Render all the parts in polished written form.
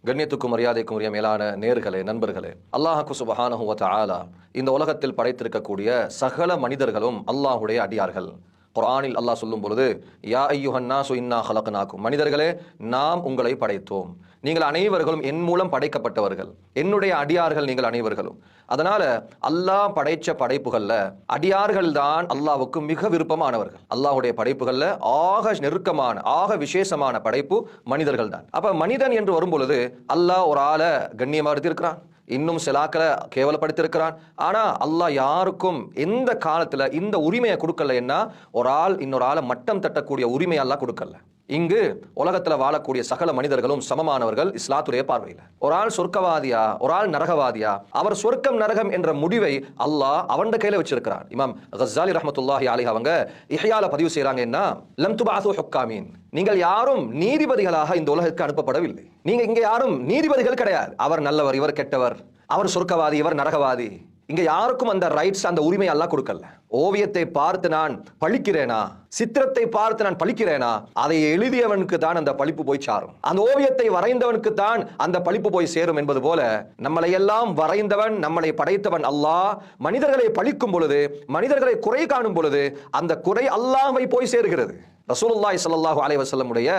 கண்ணியத்துக்கும் மரியாதைக்கும் உரிய மேலான நேர்களே, நண்பர்களே, அல்லாஹ்வுக்கு சுப்ஹானஹு வ தஆலா இந்த உலகத்தில் படைத்திருக்கக்கூடிய சகல மனிதர்களும் அல்லாஹ்வுடைய அடியார்கள். குர்ஆனில் அல்லாஹ் சொல்லும் பொழுது, யா அய்யுஹன் நாசு இன்னா ஹலக்னாக்கும், மனிதர்களே நாம் உங்களை படைத்தோம், நீங்கள் அனைவர்களும் என் மூலம் படைக்கப்பட்டவர்கள், என்னுடைய அடியார்கள் நீங்கள் அனைவர்களும். அதனால அல்லாஹ் படைச்ச படைப்புகள்ல அடியார்கள் தான் அல்லாஹ்வுக்கு மிக விருப்பமானவர்கள். அல்லாஹ்வுடைய படைப்புகள்ல ஆக நெருக்கமான ஆக விசேஷமான படைப்பு மனிதர்கள் தான். அப்ப மனிதன் என்று வரும் பொழுது அல்லாஹ் ஒரு ஆளை கண்ணியமா எடுத்திருக்கிறான், இன்னும் சிலாக்களை கேவலப்படுத்திருக்கிறான். ஆனா அல்லாஹ் யாருக்கும் எந்த காலத்துல இந்த உரிமையை கொடுக்கல. என்ன, ஒரு ஆள் இன்னொரு ஆளை மட்டம் தட்டக்கூடிய உரிமை அல்லாஹ் கொடுக்கல. இங்கு உலகத்துல வாழக்கூடிய சகல மனிதர்களும் சமமானவர்கள் இஸ்லாத்துடைய பார்வையில். ஒரு ஆள் சொர்க்கவாதியா, ஒரு ஆள் நரகவாதியா, அவர் சொர்க்கம் நரகம் என்ற முடிவை அல்லாஹ் அவன் கையில வச்சிருக்கிறான். இமாம் கஸ்ஸாலி ரஹ்மத்துல்லாஹி அலைஹி அவங்க இஹ்யால பதிவு செய்றாங்க, என்ன, லம் துபஅஸு ஹுக்காமீன், நீங்கள் யாரும் நீதிபதிகளாக இந்த உலகிற்கு அனுப்பப்படவில்லை. நீங்க இங்க யாரும் நீதிபதிகள் கிடையாது. அவர் நல்லவர், இவர் கெட்டவர், அவர் சொர்க்கவாதி, இவர் நரகவாதி. இங்க யாருக்கும் அந்த ரைட்ஸ், அந்த உரிமை எல்லாம் கொடுக்கல. ஓவியத்தை பார்த்து நான் பழிக்கிறேனா, சித்திரத்தை பார்த்து நான் பழிக்கிறேனா, அதை எழுதியவனுக்கு தான் அந்த பழிப்பு போய் சாரும். அந்த ஓவியத்தை வரைந்தவனுக்கு தான் அந்த பழிப்பு போய் சேரும் என்பது போல நம்மளை எல்லாம் வரைந்தவன், நம்மளை படைத்தவன் அல்லாஹ் மனிதர்களை பழிக்கும் பொழுது, மனிதர்களை குறை காணும் பொழுது அந்த குறை அல்லாஹ்வை போய் சேருகிறது. ரசூலுல்லாஹி ஸல்லல்லாஹு அலைஹி வஸல்லம் உடைய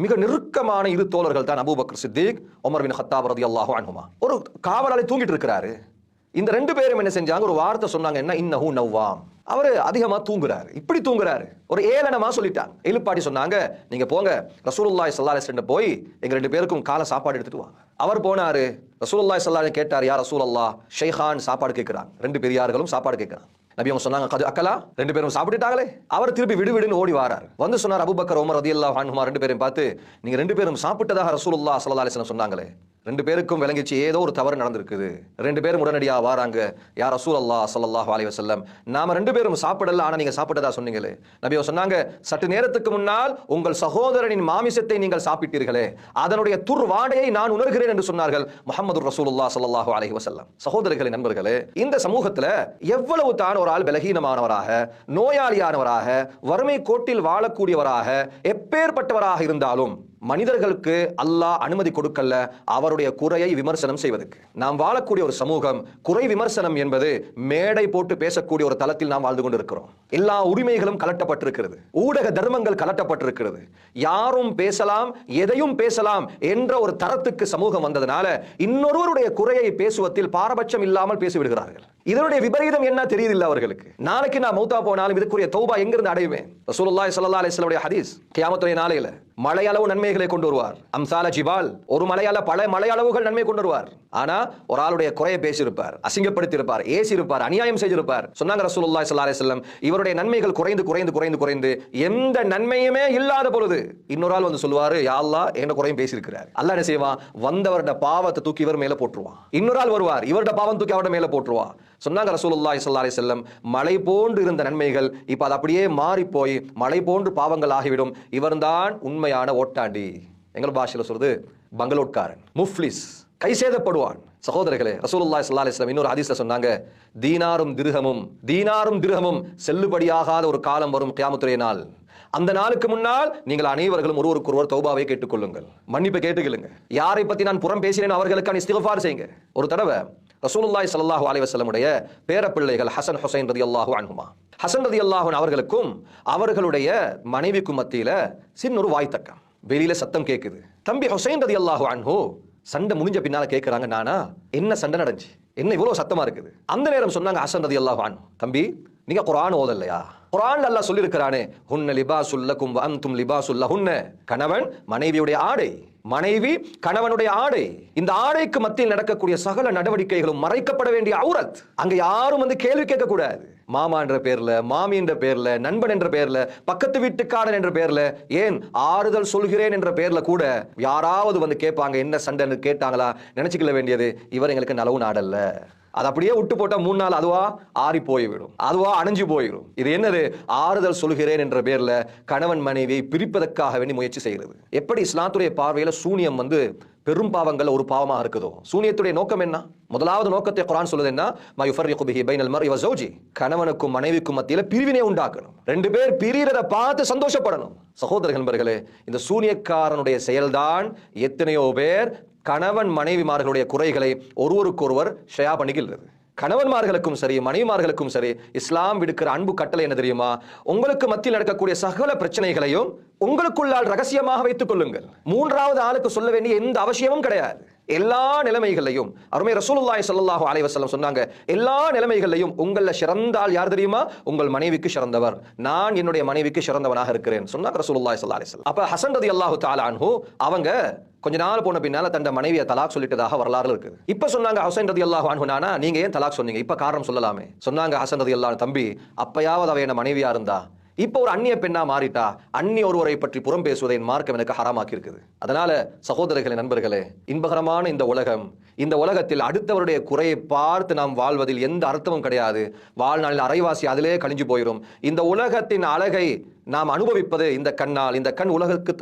மிக நெருக்கமான இரு தோழர்கள் தான் Abu Bakr Siddiq, Umar bin Khattab ரலியல்லாஹு அன்ஹுமா. ஒரு காவலாளி தூங்கிட்டு இருக்கிறாரு. இந்த ரெண்டு பேரும் என்ன செஞ்சாங்க, ஒரு வார்த்தை சொன்னாங்க, என்ன, இன்னஹு நவ்வாம், அவரு அதிகமா தூங்குறாரு. இப்படி தூங்குறாரு, ஒரு ஏளனமா சொல்லிட்டாங்க. எழுப்பாட்டி சொன்னாங்க, நீங்க போங்க ரசூலுல்லாஹி ஸல்லல்லாஹு அலைஹி வஸல்லம் போய் எங்க ரெண்டு பேருக்கும் காலை சாப்பாடு எடுத்துட்டு வாங்க. அவர் போனாரு. ரசூலுல்லாஹி ஸல்லல்லாஹு அலைஹி கேட்டார், யா ரசூலல்லாஹ், ஷைகான் சாப்பாடு கேட்கிறாங்க, ரெண்டு பெரியார்களும் சாப்பாடு கேட்கிறாங்க. நபி அவங்க சொன்னாங்க, கது அக்கலா, ரெண்டு பேரும் சாப்பிட்டுட்டாங்களே. அவர் திருப்பி விடுவிடுன்னு ஓடி வாரார். வந்து சொன்னார், அபூபக்கர் உமர் ரலியல்லாஹு அன்ஹுமா ரெண்டு பேரும் பார்த்து, நீங்க ரெண்டு பேரும் சாப்பிட்டதாக ரசூலுல்லாஹி ஸல்லல்லாஹு அலைஹி வஸல்லம் சொன்னாங்களே. ரெண்டு பேருக்கும் விளங்கிச்சு ஏதோ ஒரு தவறு நடந்திருக்குது. ரெண்டு பேரும் உடனடியா வாராங்க, யா ரசூலல்லாஹ் ஸல்லல்லாஹு அலைஹி வஸல்லம், நாம ரெண்டு பேரும் சாப்பிடல, ஆனா நீங்க சாப்பிட்டதா சொன்னீங்களே. நபி அவங்க சொன்னாங்க, சற்று நேரத்துக்கு முன்னால் உங்கள் சகோதரனின் மாமிசத்தை நீங்கள் சாப்பிட்டீர்களே, அதனுடைய துர்வாடையை நான் உணர்கிறேன் என்று சொன்னார்கள் முஹம்மது ரசூலுல்லாஹ் ஸல்லல்லாஹு அலைஹி வஸல்லம். சகோதரர்களே, நண்பர்களே, இந்த சமூகத்துல எவ்வளவு தான் ஒரு ஆள் பலகீனமானவராக, நோயாளியானவராக, வறுமை கோட்டில் வாழக்கூடியவராக, எப்பேற்பட்டவராக இருந்தாலும் மனிதர்களுக்கு அல்லாஹ் அனுமதி கொடுக்கல அவருடைய குறையை விமர்சனம் செய்வதற்கு. நாம் வாழக்கூடிய ஒரு சமூகம் குறை விமர்சனம் என்பது மேடை போட்டு பேசக்கூடிய ஒரு தளத்தில் நாம் வாழ்ந்து கொண்டிருக்கிறோம். எல்லா உரிமைகளும் கலட்டப்பட்டிருக்கிறது, ஊடக தர்மங்கள் கலட்டப்பட்டிருக்கிறது. யாரும் பேசலாம், எதையும் பேசலாம் என்ற ஒரு தரத்துக்கு சமூகம் வந்ததனால இன்னொருவருடைய குறையை பேசுவதில் பாரபட்சம் இல்லாமல் பேசிவிடுகிறார்கள். இதனுடைய விபரீதம் என்ன தெரியுதில்லை அவர்களுக்கு. நாளைக்கு நான் மௌத்தா போனாலும் இதுக்குரிய தௌபா எங்கிருந்து அடைவேன்? ரசூலுல்லாஹி ஸல்லல்லாஹு அலைஹி வஸல்லம் ஹதீஸ், கியாமத்துடைய நாளையில மலையளவு நன்மைகளை கொண்டு வருவார். அம்சால ஜிபால், ஒரு மலையால பல மலையளவுகள் நன்மை கொண்டு வருவார். ஆனா ஒரு ஆளுடைய குறையை பேசியிருப்பார், அசிங்கப்படுத்தி இருப்பார், ஏசி இருப்பார், அநியாயம் செய்திருப்பார். சொன்னாங்க ரசூலுல்லாஹி ஸல்லல்லாஹு அலைஹி வஸல்லம், இவருடைய நன்மைகள் குறைந்து குறைந்து குறைந்து குறைந்து எந்த நன்மையுமே இல்லாத பொழுது இன்னொரு ஆள் வந்து சொல்லுவாரு, யா அல்லாஹ் என்ன குறையும் பேசியிருக்கிறார். அல்லாஹ் என்ன செய்வான், வந்தவருடைய பாவத்தை தூக்கி இவர் மேல போட்டுருவான். இன்னொரு ஆள் வருவார், இவருடைய பாவம் தூக்கி அவருடைய மேல போட்டுருவான். சொன்னாங்க ரசூலுல்லாஹி ஸல்லல்லாஹு அலைஹி வஸல்லம், மலை போன்று இருந்த நன்மைகள் இப்ப அது அப்படியே மாறி போய் மலை போன்று பாவங்கள் ஆகிவிடும். இவர்தான் உண்மையான ஓட்டாண்டி. எங்கள் பாஷையில சொல்றது பங்களோட்காரன், முஃப்லிஸ், கை சேதப்படுவான். சகோதரர்களே, ரசூலுல்லாஹி ஸல்லல்லாஹு அலைஹி வஸல்லம் இன்னொரு ஹதீஸ்ல சொன்னாங்க, தீனாரும் திர்ஹமும் செல்லுபடியாகாத ஒரு காலம் வரும், கியாமத்துடைய நாள். அந்த நாளுக்கு முன்னால் நீங்கள் அனைவர்களும் ஒருவருக்கொருவர் தௌபாவை கேட்டுக்கொள்ளுங்கள், மன்னிப்பை கேட்டுக்கொள்ளுங்க. யாரை பத்தி நான் புறம் பேசினேன் அவர்களுக்கான இஸ்திக்ஃபார் செய்யுங்க. ஒரு தடவை ரசூலுல்லாஹி ஸல்லல்லாஹு அலைஹி வஸல்லம் உடைய பேரப்பிள்ளைகள் ஹசன் ஹுசைன் ரலியல்லாஹு அன்ஹுமா, ஹசன் ரலியல்லாஹு அவர்களுக்கும் அவர்களுடைய மனைவிக்கும் மத்தியில சின்ன ஒரு வாய்த்தக்கம், வெளியில சத்தம் கேட்குது. தம்பி ஹுசைன் ரலியல்லாஹு அன்ஹு சண்டை முடிஞ்ச பின்னால கேட்கிறாங்க, நானா என்ன சண்டை நடந்துச்சு, என்ன இவ்வளவு சத்தமா இருக்குது? அந்த நேரம் சொன்னாங்க ஹசன் ரலியல்லாஹு அன்ஹு, தம்பி நீங்க குர்ஆன் ஓதலையா? குர்ஆன்ல அல்லாஹ் சொல்லி இருக்கிறானே, ஹுன்ன லிபாசுல் லகும் வ அன்தும் லிபாசுல் லஹுன்ன, கணவன் மனைவியுடைய ஆடை, மனைவி கணவனுடைய ஆடை. இந்த ஆடைக்கு மத்தியில் நடக்கக்கூடிய சகல நடவடிக்கைகளும் மறைக்கப்பட வேண்டிய ஔரத். அங்க யாரும் வந்து கேள்வி கேட்க கூடாது. மாமா என்ற பேர்ல, மாமி என்ற பேர்ல, நண்பன் என்ற பேர்ல, பக்கத்து வீட்டுக்காரன் என்ற பேர்ல, ஏன் ஆறுதல் சொல்கிறேன் என்ற பேர்ல கூட யாராவது வந்து கேட்பாங்க, என்ன சண்டைன்னு கேட்டாங்களா, நினைச்சுக்கல வேண்டியது இவர் எங்களுக்கு நலவு நாடல்ல. அது அப்படியே விட்டு போட்டா 3 நாள் அதுவா ஆறி போய்விடும், அதுவா அணைஞ்சு போயிடும். இது என்னது, ஆறுதல் சொல்கிறேன் என்ற பேர்ல கணவன் மனைவியை பிரிப்பதற்காக வேண்டி முயற்சி செய்கிறது. எப்படி இஸ்லாத்துடைய பார்வையில சூனியம் வந்து பெரும் பாவங்கள் ஒரு பாவமாக இருக்குதோ, சூனியத்துடைய நோக்கம் என்ன? முதலாவது நோக்கத்தை குர்ஆன் சொல்லுது என்ன, மா யுஃபர்ரிகு பிஹி பைனல் மர்இ வ ஸௌஜி, கணவனுக்கும் மனைவிக்கும் மத்தியில பிரிவினை உண்டாக்கணும், ரெண்டு பேர் பிரியறத பார்த்து சந்தோஷப்படணும். சகோதரர்கள் நண்பர்களே, இந்த சூனியக்காரனுடைய செயல்தான் எத்தனையோ பேர் கணவன் மனைவிமார்களுடைய குறைகளை ஒருவருக்கொருவர் ஷேர் பண்ணிக்கிறது. கணவன்மார்களுக்கும் சரி மனைவிமார்களுக்கும் சரி இஸ்லாம் விடுக்கிற அன்பு கட்டளை என்ன தெரியுமா? உங்களுக்கு மத்தியில் நடக்கக்கூடிய சகல பிரச்சனைகளையும் உங்களுக்குள்ளால் ரகசியமாக வைத்துக் கொள்ளுங்கள். மூன்றாவது ஆளுக்கு சொல்ல வேண்டிய எந்த அவசியமும் கிடையாது. எல்லா நிலைமைகளையும் அருமை ரசூலுல்லாஹி ஸல்லல்லாஹு அலைஹி வஸல்லம் சொன்னாங்க, எல்லா நிலைமைகளையும் உங்கள சிறந்தால் யார் தெரியுமா? உங்கள் மனைவிக்கு சிறந்தவர். நான் என்னுடைய மனைவிக்கு சிறந்தவனாக இருக்கிறேன் சொன்னாங்க ரசூலுல்லாஹி ஸல்லல்லாஹு அலைஹி வஸல்லம். அப்ப ஹசன் ரலியல்லாஹு தஆலா அன்ஹு அவங்க கொஞ்ச நாள் போன பின்னால தன் மனைவியை தலாக் சொல்லிட்டதாக வரலாறு இருக்குது. இப்ப சொன்னாங்க ஹுசைன் ரலியல்லாஹு அன்ஹு, நானா நீங்க ஏன் தலாக் சொன்னீங்க? இப்ப காரணம் சொல்லலாமே. சொன்னாங்க ஹசன் ரலியல்லாஹு, தம்பி அப்பயாவது அவ என்ன மனைவியா இருந்தா, இப்ப ஒரு அந்நிய பெண்ணா மாறிட்டா, அந்நிய ஒருவரை பற்றி புறம் பேசுவதை என் மார்க்கம் எனக்கு ஹராமாக்கி இருக்குது. அதனால சகோதரர்களே, நண்பர்களே, இன்பகரமான இந்த உலகம், இந்த உலகத்தில் அடுத்தவருடைய குறையை பார்த்து நாம் வாழ்வதில் எந்த அர்த்தமும் கிடையாது. வாழ்நாளில் அரைவாசி அதிலே கழிஞ்சு போயிடும். இந்த உலகத்தின் அழகை நாம் அனுபவிப்பது இந்த கண்ணால். இந்த கண்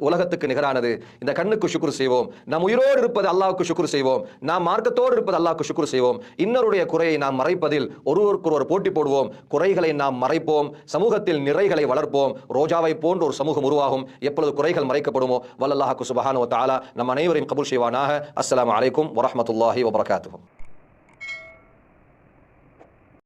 உலகத்துக்கு நிகரானது. இந்த கண்ணுக்கு சுக்ர் செய்வோம். நாம் உயிரோடு இருப்பது அல்லாஹ்வுக்கு சுக்ர் செய்வோம். நாம் மார்க்கத்தோடு இருப்பது அல்லாஹ்வுக்கு சுக்ர் செய்வோம். இன்னொருடைய குறையை நாம் மறைப்பதில் ஒருவருக்கொருவர் போட்டி போடுவோம். குறைகளை நாம் மறைப்போம். சமூகத்தில் நிறைகளை வளர்ப்போம். ரோஜாவை போன்ற ஒரு சமூகம் உருவாகும். எப்பொழுது குறைகள் மறைக்கப்படுமோ வல்லல்லாஹு சுப்ஹானஹு வ தஆலா நம் அனைவரையும் கபூல் செய்வானாக. அஸ்ஸலாமு அலைக்கும் வரஹ்மத்துல்லாஹி வபரகாத்துஹு.